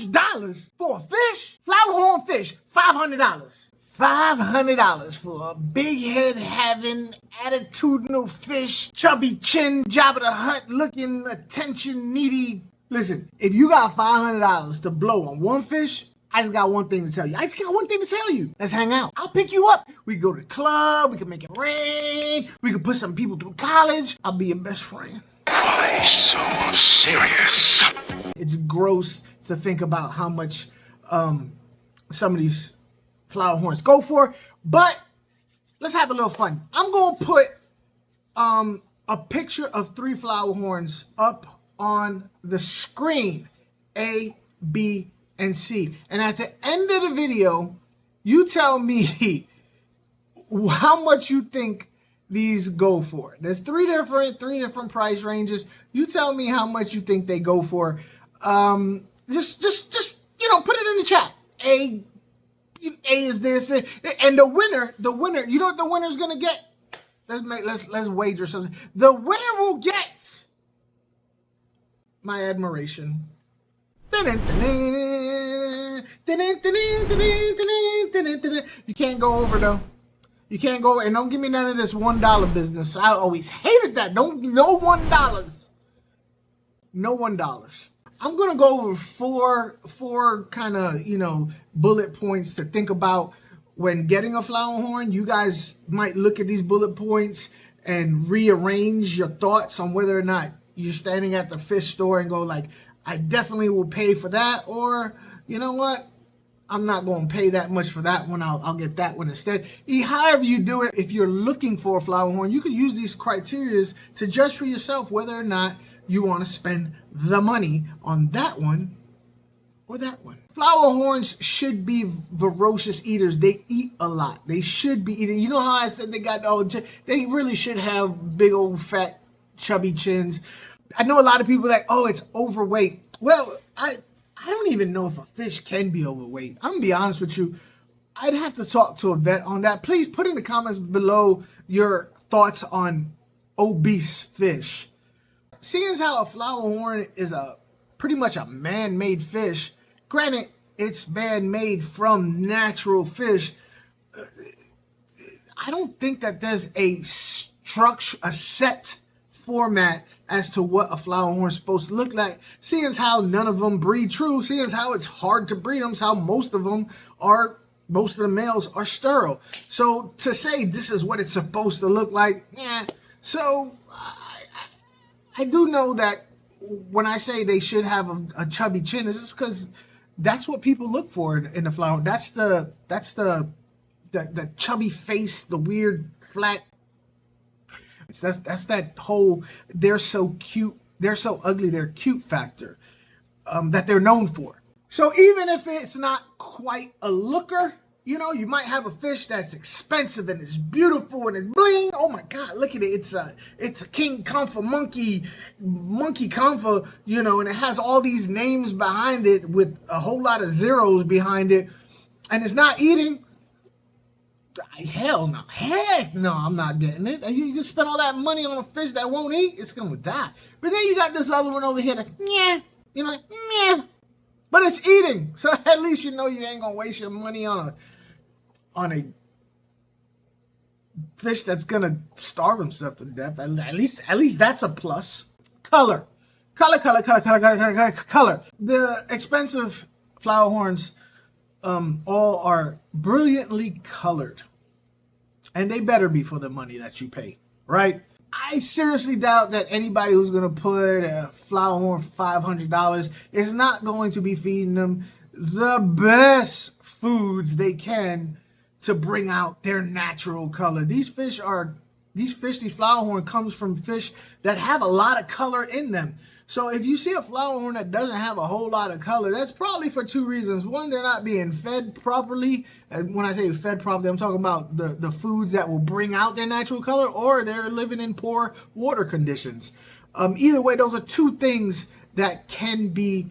$500 for a fish? Flowerhorn fish, $500. $500 for a big head having attitudinal fish, chubby chin, Jabba the Hutt looking attention needy. Listen, if you got $500 to blow on one fish, I just got one thing to tell you. Let's hang out. I'll pick you up. We can go to the club. We can make it rain. We can put some people through college. I'll be your best friend. Why so serious? It's gross to think about how much some of these Flowerhorns go for, but let's have a little fun. I'm gonna put a picture of 3 Flowerhorns up on the screen, A, B, and C, and at the end of the video, you tell me how much you think these go for. There's three different price ranges. You tell me how much you think they go for. Just put it in the chat. A is this, and the winner, you know what the winner's gonna get? Let's wager something. The winner will get my admiration. You can't go over though. You can't go, and don't give me none of this $1 business. I always hated that. No $1. No $1. I'm gonna go over four kind of bullet points to think about when getting a Flowerhorn. You guys might look at these bullet points and rearrange your thoughts on whether or not you're standing at the fish store and go like, I definitely will pay for that, or you know what, I'm not going to pay that much for that one. I'll get that one instead. However you do it, if you're looking for a Flowerhorn, you can use these criteria to judge for yourself whether or not you want to spend the money on that one or that one. Flowerhorns should be voracious eaters. They eat a lot. They should be eating. You know how I said they really should have big old fat chubby chins. I know a lot of people like, oh, it's overweight. Well, I don't even know if a fish can be overweight. I'm gonna be honest with you. I'd have to talk to a vet on that. Please put in the comments below your thoughts on obese fish. Seeing as how a Flowerhorn is pretty much a man-made fish, granted it's man-made from natural fish, I don't think that there's a set format as to what a Flowerhorn is supposed to look like. Seeing as how none of them breed true, seeing as how it's hard to breed them, how most of the males are sterile. So to say this is what it's supposed to look like, yeah. So I do know that when I say they should have a chubby chin, this is because that's what people look for in the flower. That's the chubby face, the weird flat. That's that whole they're so cute, they're so ugly, they're cute factor that they're known for. So even if it's not quite a looker, you might have a fish that's expensive and it's beautiful and it's bling. Oh my God, look at it. It's a King Kamfa monkey Kamfa, and it has all these names behind it with a whole lot of zeros behind it, and it's not eating. Hell no. Heck no, I'm not getting it. You can spend all that money on a fish that won't eat, it's gonna die. But then you got this other one over here that, meh. But it's eating. So at least you ain't gonna waste your money on a fish that's gonna starve himself to death. At least that's a plus. Color. The expensive Flowerhorns all are brilliantly colored, and they better be for the money that you pay, right? I seriously doubt that anybody who's going to put a Flowerhorn for $500 is not going to be feeding them the best foods they can to bring out their natural color. These Flowerhorn comes from fish that have a lot of color in them. So if you see a Flowerhorn that doesn't have a whole lot of color, that's probably for 2 reasons. One, they're not being fed properly. And when I say fed properly, I'm talking about the foods that will bring out their natural color, or they're living in poor water conditions. Either way, those are 2 things that can be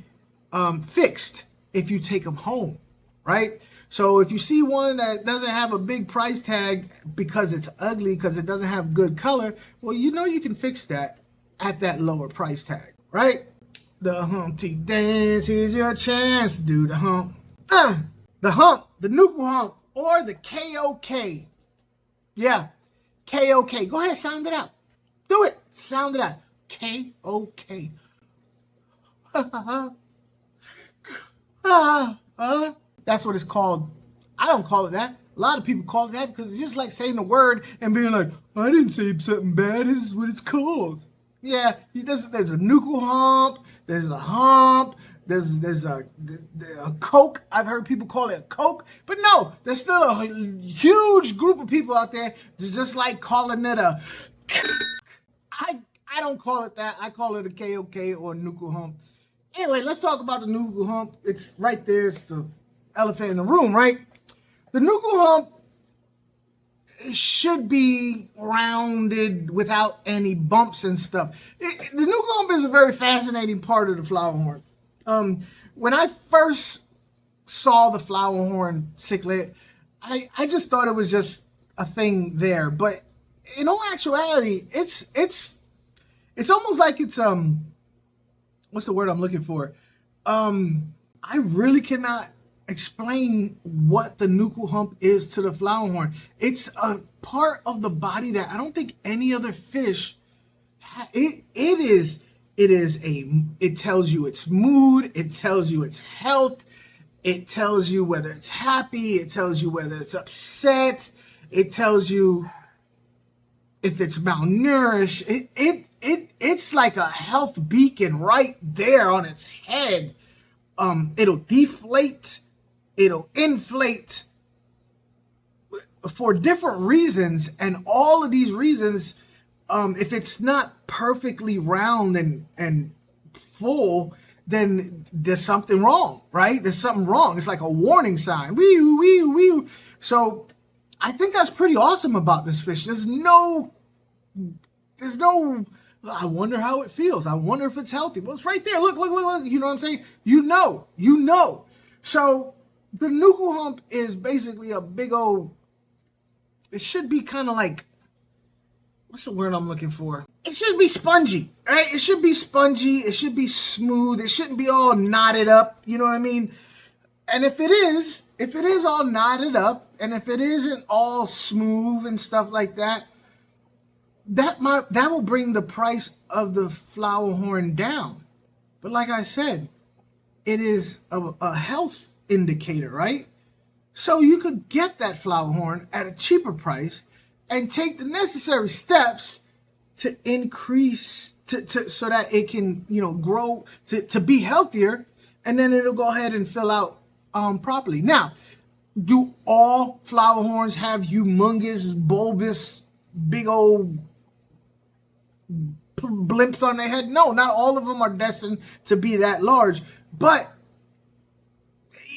fixed if you take them home, right? So if you see one that doesn't have a big price tag because it's ugly, because it doesn't have good color, well, you can fix that at that lower price tag. Right? The Humpty Dance, here's your chance to do the hump. The hump, the nuchal hump, or the KOK. Yeah, KOK. Go ahead, sound it out. Do it. Sound it out. KOK. That's what it's called. I don't call it that. A lot of people call it that because it's just like saying the word and being like, I didn't say something bad. This is what it's called. Yeah, there's a nuchal hump. There's a hump. There's a Kok. I've heard people call it a Kok. But no, there's still a huge group of people out there that's just like calling it a... I don't call it that. I call it a KOK or nuchal hump. Anyway, let's talk about the nuchal hump. It's right there. It's the elephant in the room, right? The nuchal hump should be rounded without any bumps and stuff. The nuchal hump is a very fascinating part of the Flowerhorn. When I first saw the Flowerhorn Cichlid, I just thought it was just a thing there. But in all actuality, it's almost like it's what's the word I'm looking for? I really cannot explain what the nuchal hump is to the Flowerhorn. It's a part of the body that I don't think any other fish it tells you its mood, it tells you its health, it tells you whether it's happy, it tells you whether it's upset, it tells you if it's malnourished. It's like a health beacon right there on its head. It'll deflate, it'll inflate for different reasons, and all of these reasons, if it's not perfectly round and full, then there's something wrong, right? There's something wrong. It's like a warning sign. Wee, wee, wee. So I think that's pretty awesome about this fish. There's no, I wonder how it feels. I wonder if it's healthy. Well, it's right there. Look. You know what I'm saying? You know. So the nuchal hump is basically a big old, it should be kind of like, what's the word I'm looking for? It should be spongy, right? It should be spongy. It should be smooth. It shouldn't be all knotted up. You know what I mean? And if it is all knotted up, and if it isn't all smooth and stuff like that, that will bring the price of the Flowerhorn down. But like I said, it is a health indicator, right? So you could get that Flowerhorn at a cheaper price and take the necessary steps to increase so that it can, grow to be healthier, and then it'll go ahead and fill out properly. Now, do all Flowerhorns have humongous, bulbous, big old blimps on their head? No, not all of them are destined to be that large. But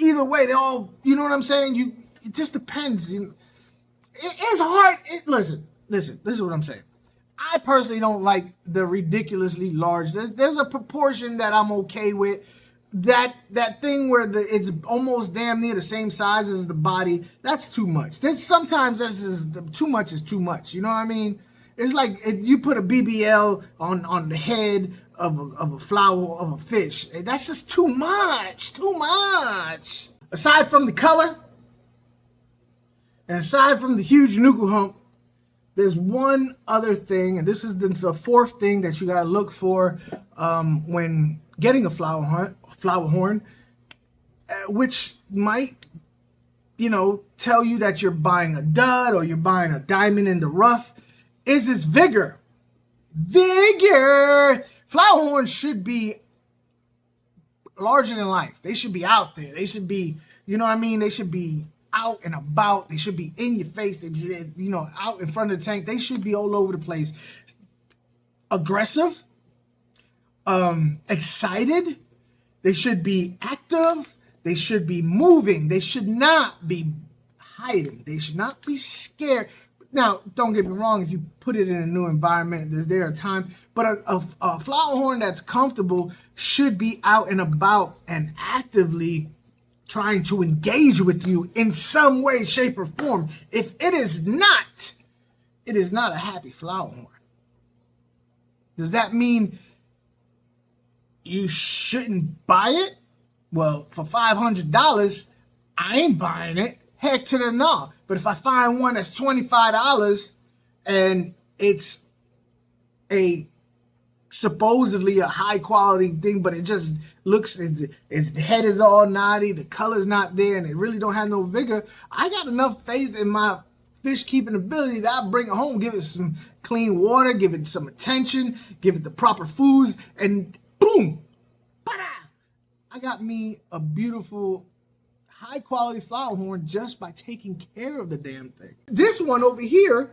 either way, they all, you know what I'm saying? It just depends. It's hard. Listen, this is what I'm saying. I personally don't like the ridiculously large. There's a proportion that I'm okay with. That thing where it's almost damn near the same size as the body, that's too much. Sometimes that's just too much is too much. You know what I mean? It's like if you put a BBL on the head of a fish. That's just too much. Aside from the color, and aside from the huge nuchal hump, there's one other thing, and this is the fourth thing that you gotta look for when getting a Flowerhorn, which might, tell you that you're buying a dud or you're buying a diamond in the rough, is its vigor. Vigor! Flowerhorns should be larger than life. They should be out there. They should be, they should be out and about. They should be in your face. They should, out in front of the tank. They should be all over the place. Aggressive. Excited. They should be active. They should be moving. They should not be hiding. They should not be scared. Now, don't get me wrong. If you put it in a new environment, there's a time. But a Flowerhorn that's comfortable should be out and about and actively trying to engage with you in some way, shape, or form. If it is not a happy Flowerhorn. Does that mean you shouldn't buy it. Well, for $500, I ain't buying it. Heck to the no. But if I find one that's $25 and it's a supposedly a high quality thing, but it just looks, its head is all naughty, the color's not there, and it really don't have no vigor, I got enough faith in my fish keeping ability that I'll bring it home, give it some clean water, give it some attention, give it the proper foods, and boom, ba-da! I got me a beautiful high quality Flowerhorn just by taking care of the damn thing. This one over here,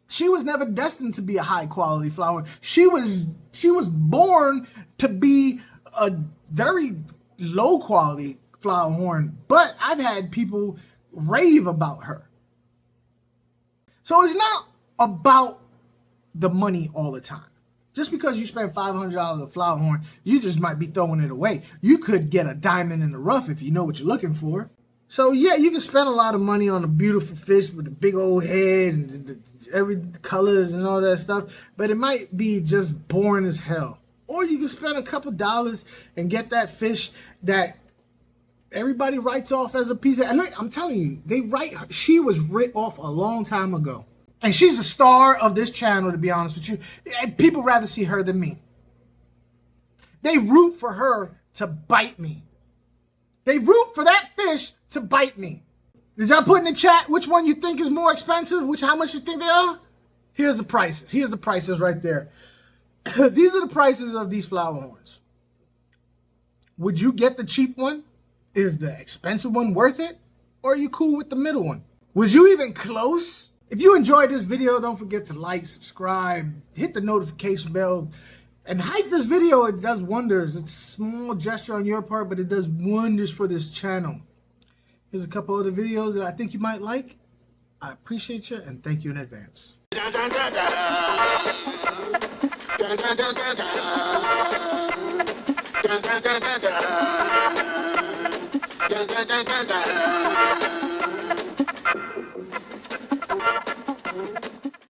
she was never destined to be a high quality Flowerhorn. She was born to be a very low quality Flowerhorn, but I've had people rave about her. So it's not about the money all the time. Just because you spend $500 on a Flowerhorn, you just might be throwing it away. You could get a diamond in the rough if you know what you're looking for. So yeah, you can spend a lot of money on a beautiful fish with a big old head and every colors and all that stuff, but it might be just boring as hell. Or you can spend a couple dollars and get that fish that everybody writes off as a piece of, and look, I'm telling you, she was writ off a long time ago. And she's the star of this channel, to be honest with you. And people rather see her than me. They root for her to bite me. They root for that fish to bite me. Did y'all put in the chat which one you think is more expensive? How much you think they are? Here's the prices. Here's the prices right there. These are the prices of these Flowerhorns. Would you get the cheap one? Is the expensive one worth it? Or are you cool with the middle one? Was you even close? If you enjoyed this video, don't forget to like, subscribe, hit the notification bell, and hype this video. It does wonders. It's a small gesture on your part, but it does wonders for this channel. Here's a couple other videos that I think you might like. I appreciate you and thank you in advance.